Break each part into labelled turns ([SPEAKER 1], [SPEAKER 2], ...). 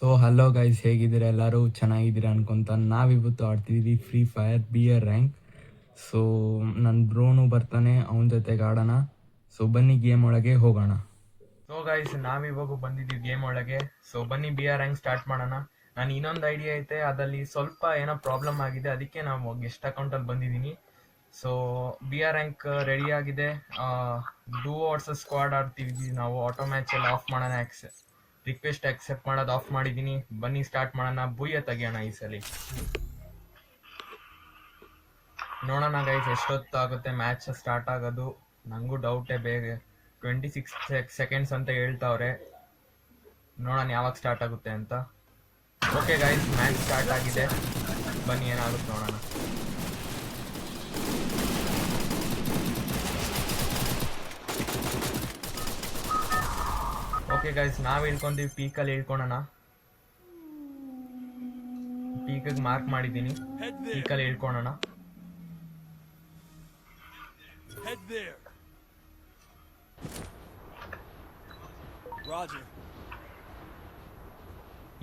[SPEAKER 1] So hello guys, ಹೇಗಿದ್ದೀರಾ? ಎಲ್ಲರೂ ಚೆನ್ನಾಗಿದ್ದೀರಾ ಅನ್ಕೊಂತ ನಾವಿವತ್ತು ಆಡ್ತಿದ್ದೀವಿ free fire BR rank. So ನನ್ನ ಬ್ರೋನು ಬರ್ತಾನೆ, ಅವನ ಜೊತೆಗೆ ಆಡೋಣ. ಸೊ ಬನ್ನಿ ಗೇಮ್ ಒಳಗೆ ಹೋಗೋಣ. ಸೊ ಗೈಸ್, ನಾವಿವಾಗ ಬಂದಿದ್ದೀವಿ ಗೇಮ್ ಒಳಗೆ. ಸೊ ಬನ್ನಿ ಬಿಯರ್ ರ್ಯಾಂಕ್ ಸ್ಟಾರ್ಟ್ ಮಾಡೋಣ. ನಾನು ಇನ್ನೊಂದು ಐಡಿಯಾ ಐತೆ, ಅದಲ್ಲಿ ಸ್ವಲ್ಪ ಏನೋ ಪ್ರಾಬ್ಲಮ್ ಆಗಿದೆ, ಅದಕ್ಕೆ ನಾವು ಗೆಸ್ಟ್ ಅಕೌಂಟಲ್ಲಿ ಬಂದಿದ್ದೀನಿ. ಸೊ ಬಿಯರ್ ರ್ಯಾಂಕ್ ರೆಡಿ ಆಗಿದೆ. ಡೂ ವರ್ಸಸ್ ಸ್ಕ್ವಾಡ್ ಆಡ್ತೀವಿ ನಾವು. ಆಟೋ ಮ್ಯಾಚ್ ಎಲ್ಲ ಆಫ್ ಮಾಡೋಣ. ರಿಕ್ವೆಸ್ಟ್ ಅಕ್ಸೆಪ್ಟ್ ಮಾಡೋದು ಆಫ್ ಮಾಡಿದ್ದೀನಿ. ಬನ್ನಿ ಸ್ಟಾರ್ಟ್ ಮಾಡೋಣ. ಬುಯ್ಯ ತೆಗಿಯೋಣ ಈ ಸಲ. ನೋಡೋಣ ಗೈಸ್ ಎಷ್ಟೊತ್ತಾಗುತ್ತೆ ಮ್ಯಾಚ್ ಸ್ಟಾರ್ಟ್ ಆಗೋದು. ನನಗೂ ಡೌಟೇ, ಬೇಗ 26 ಸೆಕೆಂಡ್ಸ್ ಅಂತ ಹೇಳ್ತಾವ್ರೆ. ನೋಡೋಣ ಯಾವಾಗ ಸ್ಟಾರ್ಟ್ ಆಗುತ್ತೆ ಅಂತ. ಓಕೆ ಗೈಸ್, ಮ್ಯಾಚ್ ಸ್ಟಾರ್ಟ್ ಆಗಿದೆ. ಬನ್ನಿ ಏನಾಗುತ್ತೆ ನೋಡೋಣ. ಓಕೆ ಗೈಸ್, ನಾವು ಇಳ್ಕೊಂತೀವಿ. ಪೀಕಲ್ಲಿ ಇಳ್ಕೊಳೋಣ. ಪೀಕಿಗೆ ಮಾರ್ಕ್ ಮಾಡಿದ್ದೀನಿ. ಪೀಕಲ್ಲಿ ಇಳ್ಕೊಳೋಣ.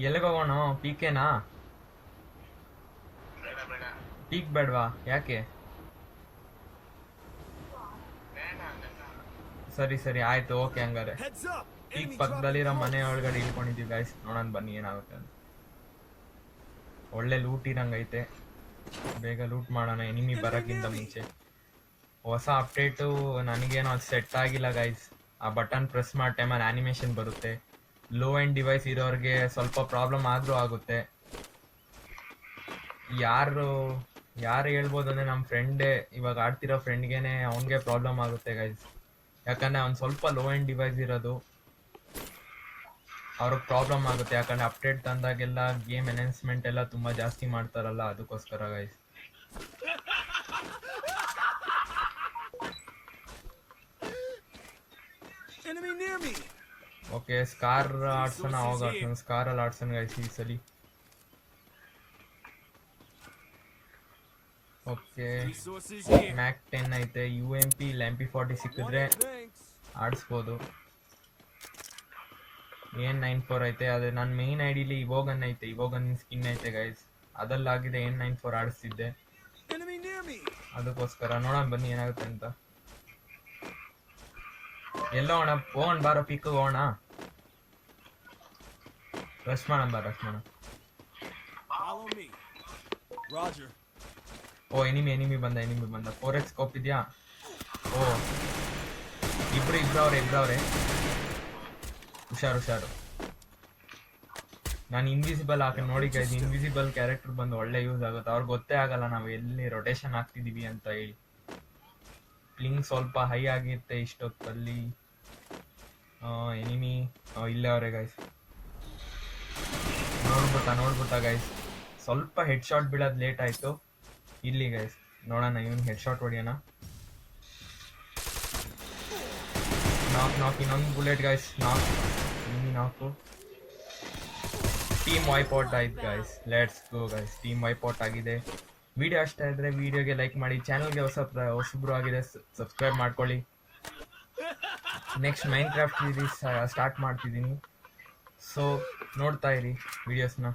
[SPEAKER 1] ಎಲ್ಲಿಗೆ ಹೋಗೋಣ? ಪೀಕೆನಾ? ಪೀಕ್ ಬೇಡವಾ? ಯಾಕೆ? ಸರಿ ಸರಿ ಆಯ್ತು, ಓಕೆ. ಹಂಗಾರೆ ಪೀಕ್ ಪಕ್ಕದಲ್ಲಿರೋ ಮನೆ ಒಳಗಡೆ ಇಳ್ಕೊಂಡಿದ್ದೀವಿ ಗೈಸ್. ನೋಡೋಣ ಬನ್ನಿ ಏನಾಗುತ್ತೆ ಅಂತ. ಒಳ್ಳೆ ಲೂಟ್ ಇರಂಗೈತೆ, ಬೇಗ ಲೂಟ್ ಮಾಡೋಣ ಎನಿಮಿ ಬರೋಕ್ಕಿಂತ ಮುಂಚೆ. ಹೊಸ ಅಪ್ಡೇಟು ನನಗೇನೋ ಅದು ಸೆಟ್ ಆಗಿಲ್ಲ ಗೈಸ್. ಆ ಬಟನ್ ಪ್ರೆಸ್ ಮಾಡೋ ಟೈಮಲ್ಲಿ ಆ್ಯನಿಮೇಷನ್ ಬರುತ್ತೆ. ಲೋ ಎಂಡ್ ಡಿವೈಸ್ ಇರೋರಿಗೆ ಸ್ವಲ್ಪ ಪ್ರಾಬ್ಲಮ್ ಆದರೂ ಆಗುತ್ತೆ. ಯಾರು ಹೇಳ್ಬೋದು ಅಂದರೆ ನಮ್ಮ ಫ್ರೆಂಡೇ, ಇವಾಗ ಆಡ್ತಿರೋ ಫ್ರೆಂಡ್ಗೇನೆ ಅವನಿಗೆ ಪ್ರಾಬ್ಲಮ್ ಆಗುತ್ತೆ ಗೈಸ್. ಯಾಕಂದರೆ ಅವ್ನು ಸ್ವಲ್ಪ ಲೋ ಎಂಡ್ ಡಿವೈಸ್ ಇರೋದು, ಅವ್ರಿಗೆ ಪ್ರಾಬ್ಲಮ್ ಆಗುತ್ತೆ. ಯಾಕಂದರೆ ಅಪ್ಡೇಟ್ ತಂದಾಗೆಲ್ಲ ಗೇಮ್ ಎನೌನ್ಸ್ಮೆಂಟ್ ಎಲ್ಲ ತುಂಬ ಜಾಸ್ತಿ ಮಾಡ್ತಾರಲ್ಲ, ಅದಕ್ಕೋಸ್ಕರ ಗೈಸ್. Okay, scar ಆಡ್ಸೋಣ. ಅವಾಗ ಆಡ್ಸೋಣ, ಸ್ಕಾರಲ್ಲಿ ಆಡ್ಸೋಣ ಗೈಸ್ ಈ ಸಲಿ. ಓಕೆ, ಮ್ಯಾಕ್ 10 ಐತೆ. UMP ಇಲ್ಲ MP40 ಸಿಕ್ಕಿದ್ರೆ ಆಡಿಸ್ಬೋದು. AN94 ಐತೆ. ಅದೇ ನನ್ನ ಮೇನ್ ಐಡಿಲಿ ಇವಾಗನ್ ಐತೆ. ಇವಾಗನ್ ಸ್ಕಿನ್ ಐತೆ ಗೈಸ್. ಅದಲ್ಲಾಗಿದೆ AN94 ಆಡಿಸ್ತಿದ್ದೆ, ಅದಕ್ಕೋಸ್ಕರ. ನೋಡೋಣ ಬನ್ನಿ ಏನಾಗುತ್ತೆ ಅಂತ. ಎಲ್ಲೋ ಹೋಗೋಣ ಬಾರೋ, ಪಿಕ್ ಹೋಗೋಣ. ರಶ್ ಮಾಡೋಣ ಬಾ, ರಶ್ ಮಾಡೋಣ. ಓ ಎನಿಮಿ ಬಂದ 4x ಸ್ಕೋಪ್ ಇದೆಯಾ? ಓ ಇಬ್ರವ್ರೆ. ಹುಷಾರು. ನಾನು ಇನ್ವಿಸಿಬಲ್ ಹಾಕಿ ನೋಡಿ ಗೈಸ್. ಇನ್ವಿಸಿಬಲ್ ಕ್ಯಾರೆಕ್ಟರ್ ಬಂದು ಒಳ್ಳೆ ಯೂಸ್ ಆಗುತ್ತೆ. ಅವ್ರಿಗೆ ಗೊತ್ತೇ ಆಗಲ್ಲ ನಾವು ಎಲ್ಲಿ ರೊಟೇಷನ್ ಆಗ್ತಿದೀವಿ ಅಂತ ಹೇಳಿ. ಪ್ಲಿಂಗ್ ಸ್ವಲ್ಪ ಹೈ ಆಗಿರುತ್ತೆ ಇಷ್ಟೊತ್ತಲ್ಲಿ. ಎನಿಮಿ ಇಲ್ಲೇ ಅವರೇ ಗೈಸ್. ನೋಡ್ಬಿಟ್ಟ ಗೈಸ್. ಸ್ವಲ್ಪ ಹೆಡ್ ಶಾಟ್ ಬೀಳೋದು ಲೇಟ್ ಆಯಿತು ಇಲ್ಲಿ ಗೈಸ್. ನೋಡೋಣ ಇವನ್ ಹೆಡ್ ಶಾಟ್ ಹೊಡಿಯೋಣ. ನಾಕ್ ಇನ್ನೊಂದು ಬುಲೆಟ್ ಗೈಸ್. ನಾಕು. ಟೀಮ್ ವೈಪೌಟ್ ಆಯ್ತು guys. Let's go guys, team wipeout ಆಗಿದೆ. ವಿಡಿಯೋ ಇಷ್ಟ ಇದ್ರೆ ವಿಡಿಯೋಗೆ ಲೈಕ್ ಮಾಡಿ. ಚಾನಲ್ಗೆ ಹೊಸಬ್ರು ಆಗಿದೆ, ಸಬ್ಸ್ಕ್ರೈಬ್ ಮಾಡ್ಕೊಳ್ಳಿ. ನೆಕ್ಸ್ಟ್ ಮೈನ್ಕ್ರಾಫ್ಟ್ ಸೀರೀಸ್ ಸ್ಟಾರ್ಟ್ ಮಾಡ್ತಿದ್ದೀನಿ, ಸೊ ನೋಡ್ತಾ ಇರಿ ವಿಡಿಯೋಸ್ನ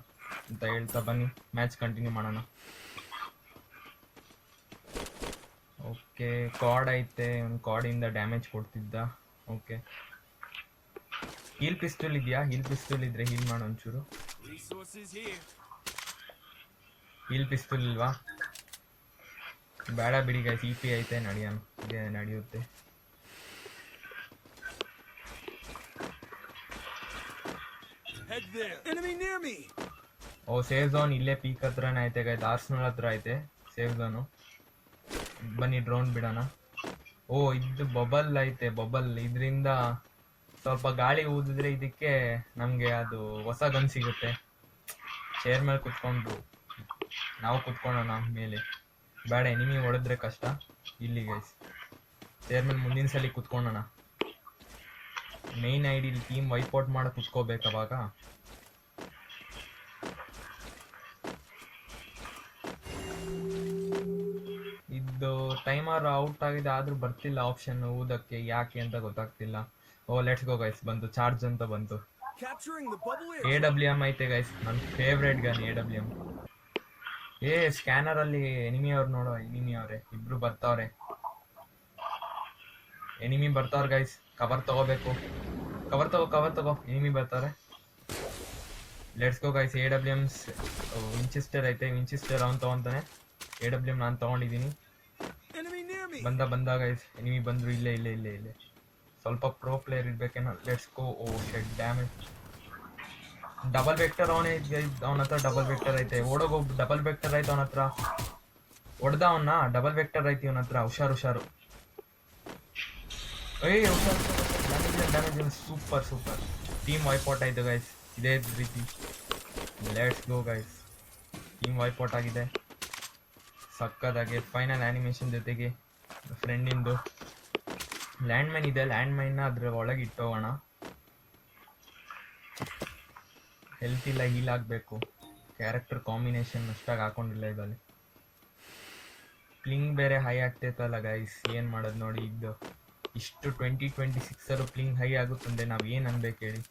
[SPEAKER 1] ಅಂತ ಹೇಳ್ತಾ ಬನ್ನಿ ಮ್ಯಾಚ್ ಕಂಟಿನ್ಯೂ ಮಾಡೋಣ. ಓಕೆ, ಕಾರ್ಡ್ ಐತೆ. ಒಂದು ಕಾರ್ಡಿಂದ ಡ್ಯಾಮೇಜ್ ಕೊಡ್ತಿದ್ದ. ಓಕೆ, ಹೀಲ್ ಪಿಸ್ತೂಲ್ ಇದೆಯಾ? ಹೀಲ್ ಪಿಸ್ತೂಲ್ ಇದ್ರೆ ಹೀಲ್ ಮಾಡು ಒಂಚೂರು. ಹೀಲ್ ಪಿಸ್ತೂಲ್ ಇಲ್ವಾ? ಬೇಡ ಬಿಡಿ ಗೈಸ್, EP ಐತೆ, ನಡೆಯುತ್ತೆ. ಓ, ಸೇಫ್ ಝೋನ್ ಇಲ್ಲೇ ಪೀಕ್ ಹತ್ರನೇ ಐತೆ ಗೈಸ್. ಆರ್ಸನಲ್ ಹತ್ರ ಐತೆ ಸೇಫ್ ಝೋನು. ಬನ್ನಿ ಡ್ರೋನ್ ಬಿಡೋಣ. ಓ, ಇದು ಬಬಲ್ ಐತೆ. ಇದರಿಂದ ಸ್ವಲ್ಪ ಗಾಳಿ ಊದಿದ್ರೆ ಇದಕ್ಕೆ ನಮಗೆ ಅದು ಹೊಸ ಗನ್ ಸಿಗುತ್ತೆ. ಚೇರ್ ಮೇಲೆ ಕುತ್ಕೊಂಡು ನಾವು ಕುತ್ಕೊಳ್ಳೋಣ ಮೇಲೆ. ಬೇಡ, ಎನಿಮಿ ಹೊಡೆದ್ರೆ ಕಷ್ಟ. ಇಲ್ಲಿ ಗೈಸ್ ಚೇರ್ ಮೇಲೆ ಮುಂದಿನ ಸಲ ಕುತ್ಕೊಳ್ಳೋಣ. ಮೇನ್ ಐಡಿಲಿ ಟೀಮ್ ವೈಪೌಟ್ ಮಾಡೋ ಕುತ್ಕೋಬೇಕು ಅವಾಗ. ಇದು ಟೈಮರ್ ಔಟ್ ಆಗಿದೆ, ಆದ್ರೂ ಬರ್ತಿಲ್ಲ ಆಪ್ಷನ್ ಊದಕ್ಕೆ. ಯಾಕೆ ಅಂತ ಗೊತ್ತಾಗ್ತಿಲ್ಲ. ಓ ಲೆಟ್ಸ್ ಗೋ ಗೈಸ್. ಬಂತು ಚಾರ್ಜ್ ಅಂತ ಬಂತು.
[SPEAKER 2] Capturing the bubble
[SPEAKER 3] AWM ಐತೆ ಗೈಸ್, ನನ್ನ ಫೇವ್ರೇಟ್ ಗನ್ AWM. ಸ್ಕ್ಯಾನರ್ ಅಲ್ಲಿ ಎನಿಮಿ ಅವ್ರು ನೋಡೋ, ಎನಿಮಿ ಅವ್ರೆ ಇಬ್ರು ಬರ್ತಾವ್ರೆ, ಎನಿಮಿ ಬರ್ತಾವ್ರ ಗೈಸ್. ಕವರ್ ತಗೋಬೇಕು, ಕವರ್ ತಗೋ, ಎನಿಮಿ ಬರ್ತಾರೆ. Let's go guys. AWM Winchester ಐತೆ, ವಿಂಚೆಸ್ಟರ್ ಅವ್ನು ತಗೊಂತಾನೆ. AWM ನಾನು ತಗೊಂಡಿದ್ದೀನಿ. ಬಂದ ಗೈಸ್, ಎನಿಮಿ ಬಂದ್ರು. ಇಲ್ಲೇ ಸ್ವಲ್ಪ ಪ್ರೋ ಪ್ಲೇಯರ್ ಇರ್ಬೇಕೇನೋ. Let's go. Oh shit, damage. Double vector ಅವನೇ ಅವನ ಹತ್ರ, ಡಬಲ್ ವೆಕ್ಟರ್ ಐತೆ. ಓಡೋಗೋಗ್, ಡಬಲ್ ವೆಕ್ಟರ್ ಐತೆ ಅವನ ಹತ್ರ. ಹೊಡೆದ ಅವನ್ನ, ಡಬಲ್ ವೆಕ್ಟರ್ ಐತಿ ಅವನ ಹತ್ರ. ಹುಷಾರು. ಡ್ಯಾಮೇಜ್. ಸೂಪರ್. ಟೀಮ್ ವೈಪೌಟ್ ಆಯ್ತು ಗೈಸ್, ಇದೇ ರೀತಿ. Let's go guys, team wipeout ಆಗಿದೆ ಸಕ್ಕದಾಗೆ. ಫೈನಲ್ ಆನಿಮೇಷನ್ ಜೊತೆಗೆ ಫ್ರೆಂಡಿಂದು ಲ್ಯಾಂಡ್ ಮೈನ್ ಇದೆ. ಲ್ಯಾಂಡ್ ಮೈನ್ನ ಅದ್ರ ಒಳಗೆ ಇಟ್ಟೋಗೋಣ. ಹೆಲ್ತ್ ಇಲ್ಲ, ಹೀಲ್ ಆಗಬೇಕು. ಕ್ಯಾರೆಕ್ಟರ್ ಕಾಂಬಿನೇಷನ್ ಅಷ್ಟಾಗಿ ಹಾಕೊಂಡಿಲ್ಲ ಇದರಲ್ಲಿ. ಪ್ಲಿಂಗ್ ಬೇರೆ ಹೈ ಆಗ್ತೈತಲ್ಲ ಗೈಸ್, ಏನು ಮಾಡೋದು ನೋಡಿ. ಇದು ಇಷ್ಟು 2026 ಪ್ಲಿಂಗ್ ಹೈ ಆಗುತ್ತಂದ್ರೆ ನಾವು ಏನು ಅನ್ಬೇಕು ಹೇಳಿ.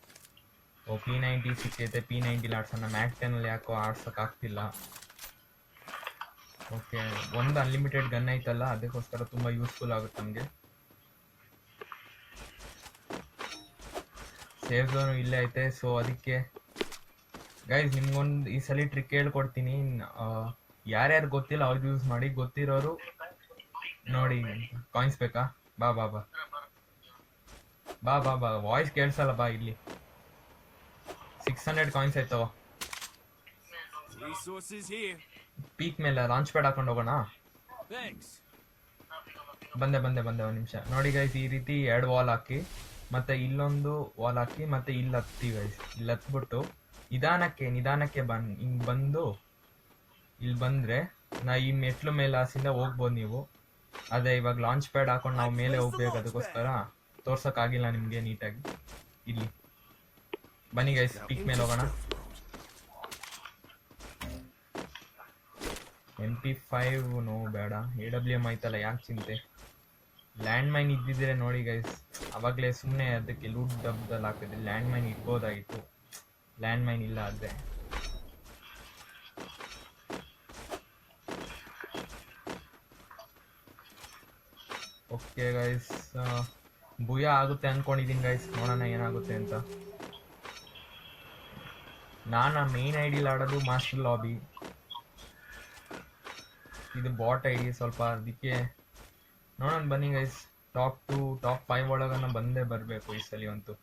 [SPEAKER 3] P90 ಸಿಕ್ಕೈತೆ, P90 ಆಡ್ಸೋಣ. ಮ್ಯಾಕ್ 10 ಯಾಕೋ ಆಡ್ಸೋಕ್ಕಾಗ್ತಿಲ್ಲ. ಓಕೆ, ಒಂದು ಅನ್ಲಿಮಿಟೆಡ್ ಗನ್ ಐತಲ್ಲ, ಅದಕ್ಕೋಸ್ಕರ ತುಂಬ ಯೂಸ್ಫುಲ್ ಆಗುತ್ತೆ ನಮಗೆ. ಸೇಫ್ ಝೋನು ಇಲ್ಲೇ ಐತೆ. ಸೊ ಅದಕ್ಕೆ ಗೈಸ್ ನಿಮ್ಗೊಂದು ಈ ಸಲ ಟ್ರಿಕ್ ಹೇಳ್ಕೊಡ್ತೀನಿ. ಯಾರ್ಯಾರು ಗೊತ್ತಿಲ್ಲ ಅವ್ರು ಯೂಸ್ ಮಾಡಿ, ಗೊತ್ತಿರೋರು ನೋಡಿ. ಕಾಯಿನ್ಸ್ ಬೇಕಾ? ಬಾ ವಾಯ್ಸ್ ಕೇಳಿಸಲ್ಲ, ಬಾ ಇಲ್ಲಿ. 600 ಕಾಯಿನ್ಸ್ ಆಯ್ತವ. ಪೀಕ್ ಮೇಲೆ ಲಾಂಚ್ ಪ್ಯಾಡ್ ಹಾಕೊಂಡು ಹೋಗೋಣ. ಬಂದೆ ಒಂದು ನಿಮಿಷ ನೋಡಿ ಗೈಸ್. ಈ ರೀತಿ 2 ವಾಲ್ ಹಾಕಿ, ಮತ್ತೆ ಇಲ್ಲೊಂದು ವಾಲ್ ಹಾಕಿ, ಮತ್ತೆ ಇಲ್ಲಿ ಹತ್ತಿ ಗೈಸ್. ಇಲ್ಲಿ ಹತ್ಬಿಟ್ಟು ನಿಧಾನಕ್ಕೆ ಹಿಂಗೆ ಬಂದು ಇಲ್ಲಿ ಬಂದರೆ ನಾ ಈ ಮೆಟ್ಲು ಮೇಲೆ ಆಸಿಂದ ಹೋಗ್ಬೋದು ನೀವು. ಅದೇ ಇವಾಗ ಲಾಂಚ್ ಪ್ಯಾಡ್ ಹಾಕೊಂಡು ನಾವು ಮೇಲೆ ಹೋಗ್ಬೇಕು, ಅದಕ್ಕೋಸ್ಕರ ತೋರ್ಸೋಕ್ಕಾಗಿಲ್ಲ ನಿಮಗೆ ನೀಟಾಗಿ. ಇಲ್ಲಿ ಬನ್ನಿ ಗೈಸ್, ಪೀಕ್ ಮೇಲೆ ಹೋಗೋಣ. MP5 ನೋ ಬೇಡ, AWM ಐತಲ್ಲ, ಯಾಕೆ ಚಿಂತೆ. ಲ್ಯಾಂಡ್ ಮೈನ್ ಇದ್ದಿದ್ರೆ ನೋಡಿ ಗೈಸ್, ಅವಾಗಲೇ ಸುಮ್ಮನೆ ಅದಕ್ಕೆ ಲೂಟ್ ಡಬ್ದಲ್ಲಿ ಹಾಕಿದ್ರೆ ಲ್ಯಾಂಡ್ ಮೈನ್ ಇಡ್ಬೋದಾಗಿತ್ತು. ಲ್ಯಾಂಡ್ ಮೈನ್ ಇಲ್ಲ ಆದರೆ. ಓಕೆ ಗೈಸ್, ಭೂಯ ಆಗುತ್ತೆ ಅಂದ್ಕೊಂಡಿದ್ದೀನಿ ಗೈಸ್, ನೋಡೋಣ ಏನಾಗುತ್ತೆ ಅಂತ. ನಾನು ಮೇನ್ ಐಡಿಲಿ ಆಡೋದು ಮಾಸ್ಟರ್ ಲಾಬಿ, ಇದು ಬಾಟ್ ಐಡಿ ಸ್ವಲ್ಪ, ಅದಕ್ಕೆ ನೋಡೋಣ ಬನ್ನಿ ಗೈಸ್. ಟಾಪ್ 2 ಟಾಪ್ 5 ಒಳಗನ ಬಂದೇ ಬರಬೇಕು ಈ ಸಲ ಅಂತೂ.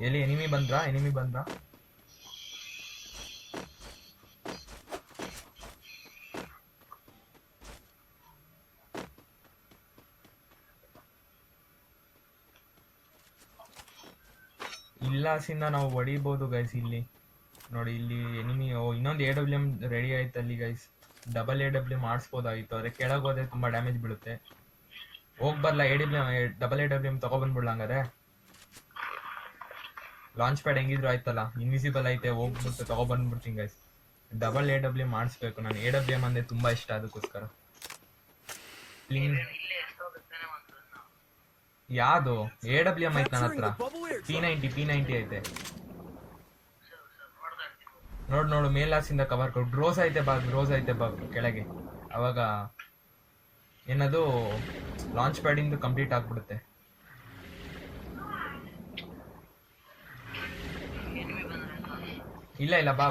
[SPEAKER 3] ಎಲ್ಲಿ ಎನಿಮಿ ಬಂದ್ರಾ? ಇಲ್ಲಾಸಿಂದ ನಾವು ಹೊಡಿಬೋದು ಗೈಸ್. ಇಲ್ಲಿ ನೋಡಿ, ಇಲ್ಲಿ ಎನಿಮಿ. ಇನ್ನೊಂದು AWM ರೆಡಿ ಆಯ್ತು ಅಲ್ಲಿ ಗೈಸ್. ಡಬಲ್ AWM ಆಡಿಸ್ಬೋದಾಗಿತ್ತು, ಆದರೆ ಕೆಳಗೆ ಹೋದ್ರೆ ತುಂಬ ಡ್ಯಾಮೇಜ್ ಬೀಳುತ್ತೆ. ಹೋಗ್ಬರಲ್ಲ ಡಬಲ್ AWM ತಗೊಬಂದ್ಬಿಡ್ಲ ಹಂಗಾರೆ. ಲಾಂಚ್ ಪ್ಯಾಡ್ ಹೆಂಗಿದ್ರು ಆಯ್ತಲ್ಲ, ಇನ್ವಿಸಿಬಲ್ ಐತೆ, ಹೋಗ್ಬಿಟ್ಟು ತಗೊಬಂದ್ಬಿಡ್ತೀನಿ ಗೈಸ್. ಡಬಲ್ AWM ಮಾಡಿಸ್ಬೇಕು. ನಾನು AWM ಅಂದರೆ ತುಂಬ ಇಷ್ಟ, ಅದಕ್ಕೋಸ್ಕರ. ಯಾವುದು AWM ಐತೆ ನನ್ನ ಹತ್ರ? P90 ಐತೆ. ನೋಡು ಮೇಲಾಸಿಂದ ಕವರ್ ಕೊಡು. ಗ್ರೋಸ್ ಐತೆ ಬಾ ಕೆಳಗೆ. ಅವಾಗ ಏನದು ಲಾಂಚ್ ಪ್ಯಾಡಿಂದು ಕಂಪ್ಲೀಟ್ ಆಗ್ಬಿಡುತ್ತೆ. ಇಲ್ಲ ಬಾ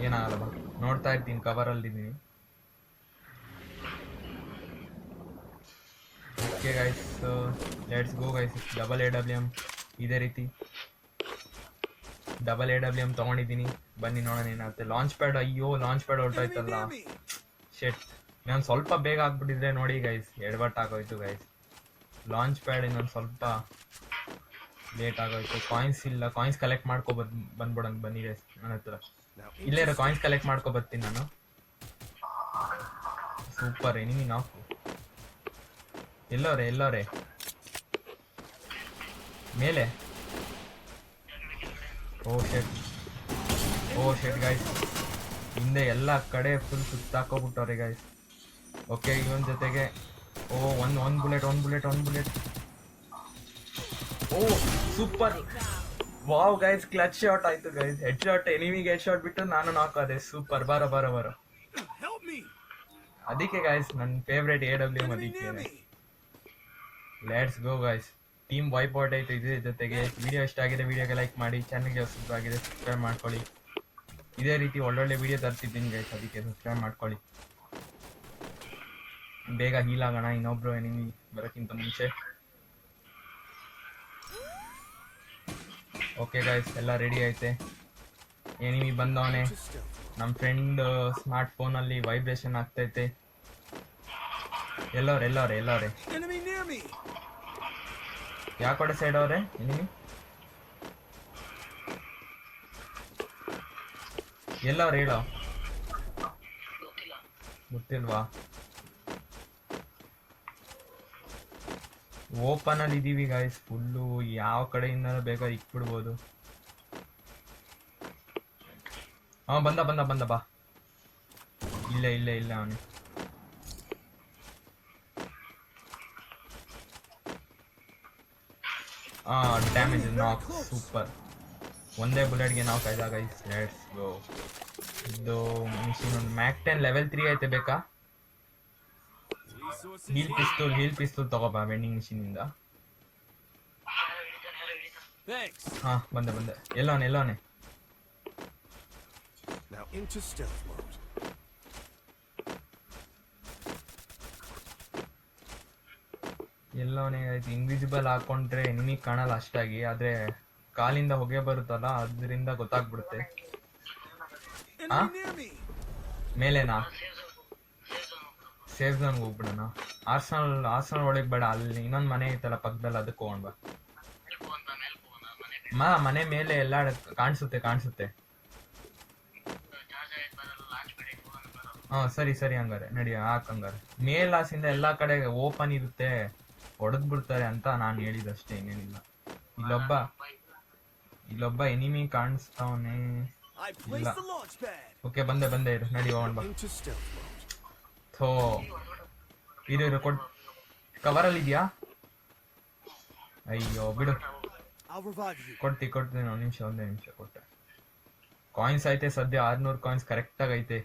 [SPEAKER 3] ಏನಾಗಲ್ಲ, ಬಾ. ನೋಡ್ತಾ ಇರ್ತೀನಿ, ಕವರಲ್ಲಿದ್ದೀನಿ. Okay guys, let's go guys. Double AWM ಇದೇ ರೀತಿ ಡಬಲ್ AWM ತೊಗೊಂಡಿದ್ದೀನಿ. ಬನ್ನಿ ನೋಡೋಣ ಏನಾಗುತ್ತೆ. ಲಾಂಚ್ ಪ್ಯಾಡ್, ಅಯ್ಯೋ ಲಾಂಚ್ ಪ್ಯಾಡ್ ಹೊರಟೋಯ್ತಲ್ಲ, ಶೆಟ್. ನಾನು ಸ್ವಲ್ಪ ಬೇಗ ಆಗ್ಬಿಟ್ಟಿದ್ರೆ ನೋಡಿ ಗೈಸ್, ಎಡವಟ್ ಆಗೋಯ್ತು ಗೈಸ್. ಲಾಂಚ್ ಪ್ಯಾಡ್ ಇನ್ನೊಂದು ಸ್ವಲ್ಪ ಲೇಟ್ ಆಗೋಯ್ತು. ಕಾಯಿನ್ಸ್ ಇಲ್ಲ, ಕಾಯಿನ್ಸ್ ಕಲೆಕ್ಟ್ ಬಂದ್ಬಿಡೋಣ ಬನ್ನಿ ಗೈಸ್. ನನ್ನ ಹತ್ರ ಇಲ್ಲೇ ಇರೋ ಕಾಯಿನ್ಸ್ ಕಲೆಕ್ಟ್ ಬರ್ತೀನಿ ನಾನು. ಸೂಪರ್, ಎನಿಮಿ ನಾಕು. ಎಲ್ಲೋರೆ ಮೇಲೆ. ಓ ಶೆಟ್ ಗೈಸ್, ಹಿಂದೆ ಎಲ್ಲ ಕಡೆ ಫುಲ್ ಸುತ್ತಾಕೋಬಿಟ್ಟವ್ರೆ ಗೈಸ್. ಓಕೆ ಇವನ್ ಜೊತೆಗೆ ಓ ಒಂದು bullet oh super wow guys clutch shot ಆಯ್ತು ಗೈಸ್ ಹೆಡ್ ಶಾಟ್ ಎನಿಮಿಗೆ ಹೆಡ್ ಶಾಟ್ ಬಿಟ್ಟು ನಾನು ನಾಕ್ ಆದೆ ಸೂಪರ್ ಬರೋ ಅದಕ್ಕೆ ಗೈಸ್ ನನ್ನ ಫೇವ್ರೇಟ್ AW ಅದಕ್ಕೆ let's go guys team wipe out ಆಯ್ತು ಇದ್ರ ಜೊತೆಗೆ ವಿಡಿಯೋ ಇಷ್ಟ ಆಗಿದೆ ವಿಡಿಯೋಗೆ ಲೈಕ್ ಮಾಡಿ ಚಾನಲ್ಗೆ ಹೊಸಬ್ರು ಆಗಿದೆ ಸಬ್ಸ್ಕ್ರೈಬ್ ಮಾಡ್ಕೊಳ್ಳಿ ಇದೇ ರೀತಿ ಒಳ್ಳೊಳ್ಳೆ ವಿಡಿಯೋ ತರ್ತಿದ್ದೀನಿ ಗೈಸ್ ಅದಕ್ಕೆ ಸಬ್ಸ್ಕ್ರೈಬ್ ಮಾಡ್ಕೊಳ್ಳಿ ಬೇಗ ಹೀಲ್ ಆಗೋಣ ಇನ್ನೊಬ್ರು ಎನಿಮಿ ಬರೋಕ್ಕಿಂತ ಮುಂಚೆ ಓಕೆ ಗೈಸ್ ಎಲ್ಲ ರೆಡಿ ಐತೆ ಎನಿಮಿ ಬಂದವನೆ ನಮ್ಮ ಫ್ರೆಂಡ್ ಸ್ಮಾರ್ಟ್ ಫೋನಲ್ಲಿ ವೈಬ್ರೇಷನ್ ಆಗ್ತೈತೆ ಎಲ್ಲವ್ರೆ ಯಾವ ಕಡೆ ಸೈಡ್ ಅವ್ರೆ ಎನಿಮಿ ಎಲ್ಲವ್ರೆ ಹೇಳೋ ಗೊತ್ತಿಲ್ವಾ ಓಪನ್ ಅಲ್ಲಿ ಇದೀವಿ ಗಾಯ್ಸ್ ಫುಲ್ಲು ಯಾವ ಕಡೆಯಿಂದ ಬೇಗ ಇಕ್ಬಿಡ್ಬೋದು ಬಂದ ಬಾ ಇಲ್ಲ ಅವನು ಡ್ಯಾಮೇಜ್ ನಾಕ್ ಸೂಪರ್ ಒಂದೇ ಬುಲೆಟ್ಗೆ ನಾಕ್ ಆಯ್ತಾ ಗೈಸ್ ಲೆಟ್ಸ್ ಗೋ ಇದು ಮಿಷಿನ್ ಒಂದು ಮ್ಯಾಕ್ 10 ಲೆವೆಲ್ 3 ಐತೆ ಬೇಕಾ ಹೀಲ್ ಪಿಸ್ತೂಲ್ ತಗೋಬಾ ವೆಂಡಿಂಗ್ ಮಿಷಿನ್ ಇಂದ ಬಂದೆ ಎಲ್ಲವನೆ ಎಲ್ಲವನೇ ಆಯ್ತು ಇನ್ವಿಸಿಬಲ್ ಹಾಕೊಂಡ್ರೆ ಎನಿಮಿ ಕಾಣಲ್ಲ ಅಷ್ಟಾಗಿ ಆದ್ರೆ ಕಾಲಿಂದ ಹೊಗೆ ಬರುತ್ತಲ್ಲ ಅದರಿಂದ ಗೊತ್ತಾಗ್ಬಿಡುತ್ತೆ ಮೇಲೆನಾ ಸೇಫ್ ಝೋನ್ ಹೋಗ್ಬಿಡೋಣ ಆರ್ಸನಲ್ ಒಳಗೆ ಬೇಡ ಅಲ್ಲಿ ಇನ್ನೊಂದು ಮನೆ ಐತಲ್ಲ ಪಕ್ಕದಲ್ಲಿ ಅದಕ್ಕೆ ಹೋಗೋಣ ಬಾ ಮನೆ ಮೇಲೆ ಎಲ್ಲ ಕಾಣಿಸುತ್ತೆ ಸರಿ ಹಂಗಾರೆ ನಡಿ ಹಾಕಂಗಾರೆ ಮೇಲಾಸಿಂದ ಎಲ್ಲಾ ಕಡೆ ಓಪನ್ ಇರುತ್ತೆ ಹೊಡೆದ್ ಬಿಡ್ತಾರೆ ಅಂತ ನಾನು ಹೇಳಿದಷ್ಟೇ ಇನ್ನೇನಿಲ್ಲ ಇಲ್ಲೊಬ್ಬ ಎನಿಮಿ ಕಾಣಿಸ್ತಾವನೆ ಇಲ್ಲ ಓಕೆ ಬಂದೆ ಇರು ನಡಿ ಹೋಗೋಣ ಬಾ ಥೋ ಇರು ಕವರಲ್ಲಿ ಇದೆಯಾ ಅಯ್ಯೋ ಬಿಡು ಕೊಡ್ತೀನಿ ಒಂದೇ ನಿಮಿಷ ಕೊಟ್ಟೆ ಕಾಯಿನ್ಸ್ ಐತೆ ಸದ್ಯ 600 ಕಾಯಿನ್ಸ್ ಕರೆಕ್ಟ್ ಆಗಿ ಐತೆ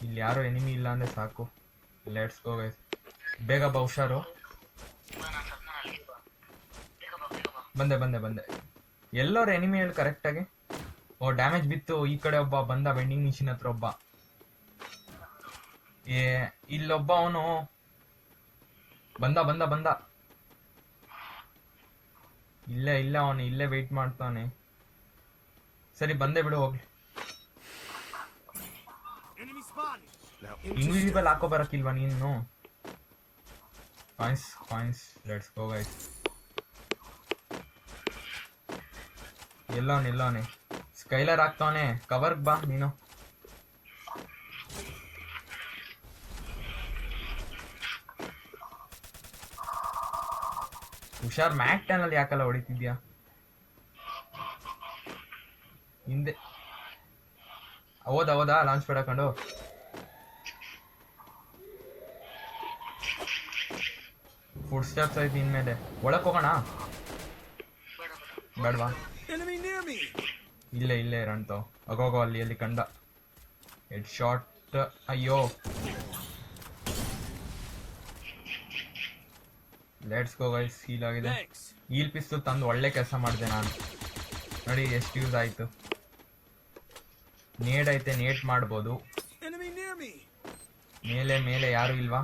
[SPEAKER 3] ಇಲ್ಲಿ ಯಾರೋ ಎನಿಮಿ ಇಲ್ಲ ಅಂದ್ರೆ ಸಾಕು ಲೆಟ್ಸ್ ಗೋ ಗೈಸ್ ಬೇಗ ಬಾ ಹುಷಾರು ಬಂದೆ ಎಲ್ಲರೂ ಎನಿಮಿ ಹೇಳಿ ಕರೆಕ್ಟ್ ಆಗಿ ಡ್ಯಾಮೇಜ್ ಬಿತ್ತು ಈ ಕಡೆ ಒಬ್ಬ ಬಂದ ವೆಂಡಿಂಗ್ ಮಿಷಿನ್ ಹತ್ರ ಒಬ್ಬ ಇಲ್ಲೊಬ್ಬ ಅವನು ಬಂದ ಇಲ್ಲ ಅವನು ಇಲ್ಲೇ ವೆಯ್ಟ್ ಮಾಡ್ತಾನೆ ಸರಿ ಬಂದೆ ಬಿಡು ಹೋಗ್ಲಿ ಇನ್ವಿಸಿಬಲ್ ಹಾಕೋ ಬರಕ್ಕಿಲ್ವಾ ನೀನು ಕಾಯಿನ್ಸ್ ಲೆಟ್ಸ್ ಗೋ ಗೈಸ್ ಎಲ್ಲವನೆ ಸ್ಕೈಲರ್ ಆಗ್ತಾವನೆ ಕವರ್ಗ್ ಬಾ ನೀನು ಹುಷಾರ್ ಮ್ಯಾಕ್ 10 ಅಲ್ಲಿ ಯಾಕಲ್ಲ ಹೊಡಿತಿದ್ಯಾ ಹಿಂದೆ ಹೌದಾ ಲಾಂಚ್ ಪ್ಯಾಡ್ ಹಾಕೊಂಡು ಫುಡ್ ಸ್ಟೆಪ್ಸ್ ಐತಿ ಇನ್ಮೇಲೆ ಒಳಕ್ ಹೋಗೋಣ ಬೇಡವಾ ಇಲ್ಲೇ ಇರಂತೋ ಅಗೋಗೋ ಅಲ್ಲಿ ಕಂಡ ಹೆಡ್ ಶಾಟ್ ಅಯ್ಯೋ ಲೆಟ್ಸ್ ಗೋ ಗೈಸ್ ಹೀಲ್ ಆಗಿದೆ ಹೀಲ್ ಪಿಸ್ತೂಲ್ ತಂದು ಒಳ್ಳೆ ಕೆಲಸ ಮಾಡಿದೆ ನಾನು ನೋಡಿ ಎಷ್ಟು ಯೂಸ್ ಆಯ್ತು ನೇಡ್ ಐತೆ ನೇಟ್ ಮಾಡ್ಬೋದು ಮೇಲೆ ಯಾರು ಇಲ್ವಾ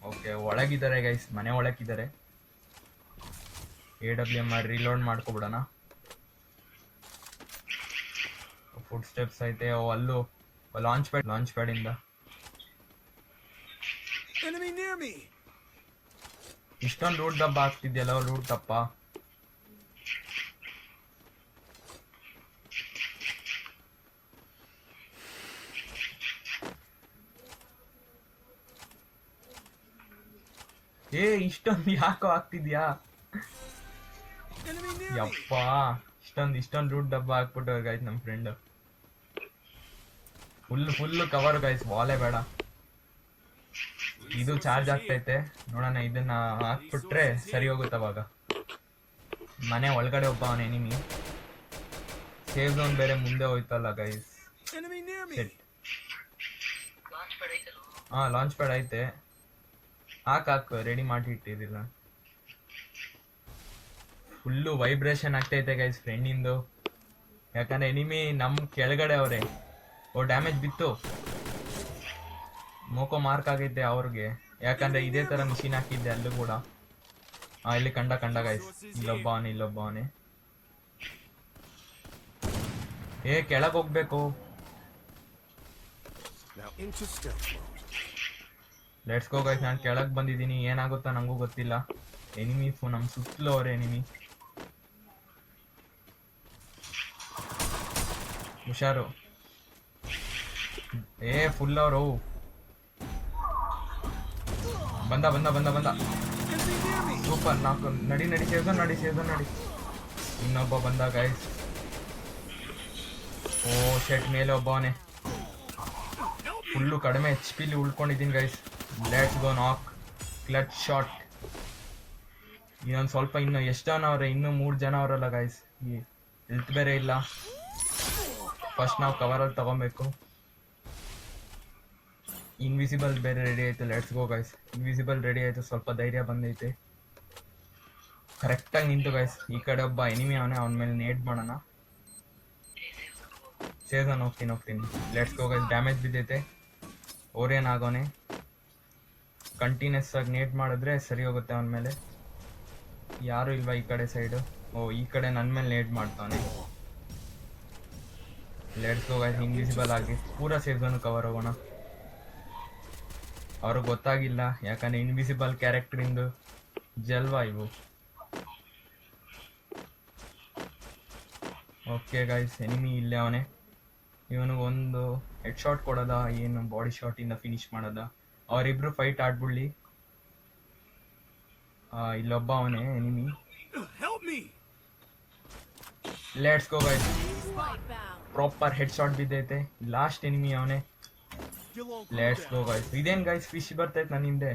[SPEAKER 3] ಓಕೆ ಒಳಗಿದ್ದಾರೆ ಗೈಸ್ ಮನೆ ಒಳಗಿದ್ದಾರೆ AWM ಮಾಡಿ ರೀಲೋಡ್ ಮಾಡ್ಕೊಬಿಡೋಣ ಫುಡ್ ಸ್ಟೆಪ್ಸ್ ಐತೆ ಅಲ್ಲೂ ಲಾಂಚ್ ಪ್ಯಾಡ್ ಇಂದ ಇಷ್ಟೊಂದು ಲೂಟ್ ಡಬ್ಬ ಆಗ್ತಿದ್ಯಲ್ಲ ಲೂಟ್ ಡಬ್ಬ ಇಷ್ಟೊಂದು ಯಾಕೋ ಆಗ್ತಿದ್ಯಾ ಯಪ್ಪ ಇಷ್ಟೊಂದು ಲೂಟ್ ಡಬ್ಬ ಹಾಕ್ಬಿಟ್ಟು ಗಾಯ್ಸ್ ನಮ್ ಫ್ರೆಂಡ್ ಫುಲ್ ಕವರ್ ಗಾಯ್ಸ್ ವಾಲೆ ಬೇಡ ಇದು ಚಾರ್ಜ್ ಆಗ್ತೈತೆ, ನೋಡೋಣ. ಇದನ್ನ ಹಾಕ್ಬಿಟ್ರೆ ಸರಿ ಹೋಗುತ್ತೆ ಅವಾಗ. ಮನೆ ಒಳಗಡೆ ಒಬ್ಬ ಅವನ ಎನಿಮಿ. ಸೇಫ್ ಝೋನ್ ಬೇರೆ ಮುಂದೆ ಹೋಯ್ತಲ್ಲ ಗೈಸ್. ಹಾ, ಲಾಂಚ್ ಪ್ಯಾಡ್ ಐತೆ. ಹಾಕು, ರೆಡಿ ಮಾಡಿ ಇಟ್ಟಿದಿಲ್ಲ. ಫುಲ್ಲು ವೈಬ್ರೇಷನ್ ಆಗ್ತೈತೆ ಗೈಸ್ ಫ್ರೆಂಡಿಂದು. ಯಾಕಂದ್ರೆ ಎನಿಮಿ ನಮ್ ಕೆಳಗಡೆ ಅವ್ರೆ. ಡ್ಯಾಮೇಜ್ ಬಿತ್ತು, ಮೋಕೋ ಮಾರ್ಕ್ ಆಗೈತೆ ಅವ್ರಿಗೆ. ಯಾಕಂದ್ರೆ ಇದೇ ತರ ಮಿಷಿನ್ ಹಾಕಿದ್ದೆ ಅಲ್ಲೂ ಕೂಡ. ಇಲ್ಲಿ ಕಂಡ ಗೈಸ್, ಇಲ್ಲೊಬ್ಬವನೇ. ಕೆಳಗ್ ಹೋಗ್ಬೇಕು. Let's go guys. ನಾನು ಕೆಳಗ್ ಬಂದಿದ್ದೀನಿ, ಏನಾಗುತ್ತಾ ನಂಗೂ ಗೊತ್ತಿಲ್ಲ. ಎನಿಮಿ ನಮ್ ಸುತ್ತಲೂ ಅವ್ರೆ ಎನಿಮಿ. ಹುಷಾರು. ಫುಲ್ ಅವರು ಬಂದ. ಸೂಪರ್ ನಾಲ್ಕು. ನಡಿ ಸೇವ್ಸನ್. ಇನ್ನೊಬ್ಬ ಬಂದ ಗೈಸ್. ಶೆಟ್ ಮೇಲೆ ಒಬ್ಬವನೇ. ಫುಲ್ಲು ಕಡಿಮೆ HP ಉಳ್ಕೊಂಡಿದ್ದೀನಿ ಗೈಸ್. ಲೆಟ್ಸ್ ಗೋ ನಾಕ್. Clutch shot. ಇನ್ನೊಂದು ಸ್ವಲ್ಪ. ಇನ್ನು ಎಷ್ಟು ಜನ ಅವ್ರೆ? ಇನ್ನು 3 ಜನ ಅವರಲ್ಲ ಗೈಸ್. ಹೆಲ್ತ್ ಬೇರೆ ಇಲ್ಲ. ಫಸ್ಟ್ ನಾವು ಕವರಲ್ಲಿ ತಗೊಬೇಕು. ಇನ್ವಿಸಿಬಲ್ ಬೇರೆ ರೆಡಿ ಆಯ್ತು. Let's go guys. Invisible ready ಆಯ್ತು. ಸ್ವಲ್ಪ ಧೈರ್ಯ ಬಂದೈತೆ. ಕರೆಕ್ಟಾಗಿ ನಿಂತು ಗೈಸ್. ಈ ಕಡೆ ಒಬ್ಬ ಎನಿಮಿ ಅವನೇ, ಅವನ ಮೇಲೆ ನೇಟ್ ಮಾಡೋಣ. ಸೇಸನ್ ಹೋಗ್ತೀನಿ. Let's go guys. ಡ್ಯಾಮೇಜ್ ಬಿದ್ದೈತೆ. ಓರೇನಾಗೋನೆ. ಕಂಟಿನ್ಯೂಸ್ ಆಗಿ ನೇಟ್ ಮಾಡಿದ್ರೆ ಸರಿ ಹೋಗುತ್ತೆ ಅವನ ಮೇಲೆ. ಯಾರು ಇಲ್ವಾ ಈ ಕಡೆ ಸೈಡು? ಈ ಕಡೆ ನನ್ನ ಮೇಲೆ ನೇಟ್ ಮಾಡ್ತಾನೆ. Let's go guys. ಇನ್ವಿಸಿಬಲ್ ಆಗಿ ಪೂರಾ ಸೇಫ್ ಝೋನ್ ಕವರ್ ಹೋಗೋಣ. ಅವ್ರಿಗೆ ಗೊತ್ತಾಗಿಲ್ಲ, ಯಾಕಂದ್ರೆ ಇನ್ವಿಸಿಬಲ್ ಕ್ಯಾರೆಕ್ಟರಿಂದು ಜಲ್ವಾ ಇವು. ಓಕೆ ಗೈಸ್, ಎನಿಮಿ ಇಲ್ಲೇ ಅವನೇ. ಇವನಿಗೆ ಒಂದು ಹೆಡ್ ಶಾಟ್ ಕೊಡೋದ, ಏನು ಬಾಡಿ ಶಾಟ್ ಇಂದ ಫಿನಿಶ್ ಮಾಡೋದ? ಅವರಿಬ್ರು ಫೈಟ್ ಆಡ್ಬಿಡ್ಲಿ. ಇಲ್ಲೊಬ್ಬ ಅವನೇ enemy. Let's go guys. Proper head shot ಬಿದ್ದೈತೆ. ಲಾಸ್ಟ್ ಎನಿಮಿ ಅವನೇ. Let's go guys. ಇದೇನ್ ಗೈಸ್ ಫಿಶ್ ಬರ್ತೈತೆ ನನ್ನ ಹಿಂದೆ.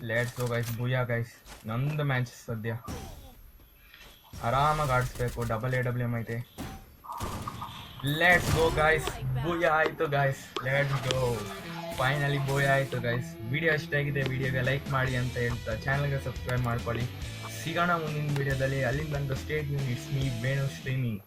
[SPEAKER 3] Let's go guys. Booyah guys. ನಂದು ಮ್ಯಾಚ್ ಸದ್ಯ ಆರಾಮಾಗಿ ಆಡಿಸ್ಬೇಕು. ಡಬಲ್ AWM ಐತೆ. Let's go guys. ಬುಯಾ ಆಯ್ತು guys. Let's go. Finally booyah ಆಯಿತು ಗೈಸ್. ವಿಡಿಯೋ ಇಷ್ಟಾಗಿದೆ, ವಿಡಿಯೋಗೆ ಲೈಕ್ ಮಾಡಿ ಅಂತ ಹೇಳ್ತಾ ಚಾನಲ್ಗೆ ಸಬ್ಸ್ಕ್ರೈಬ್ ಮಾಡ್ಕೊಳ್ಳಿ. ಸಿಗೋಣ ಮುಂದಿನ ವಿಡಿಯೋದಲ್ಲಿ. ಅಲ್ಲಿಂದ stay tune. It's me Venu streaming.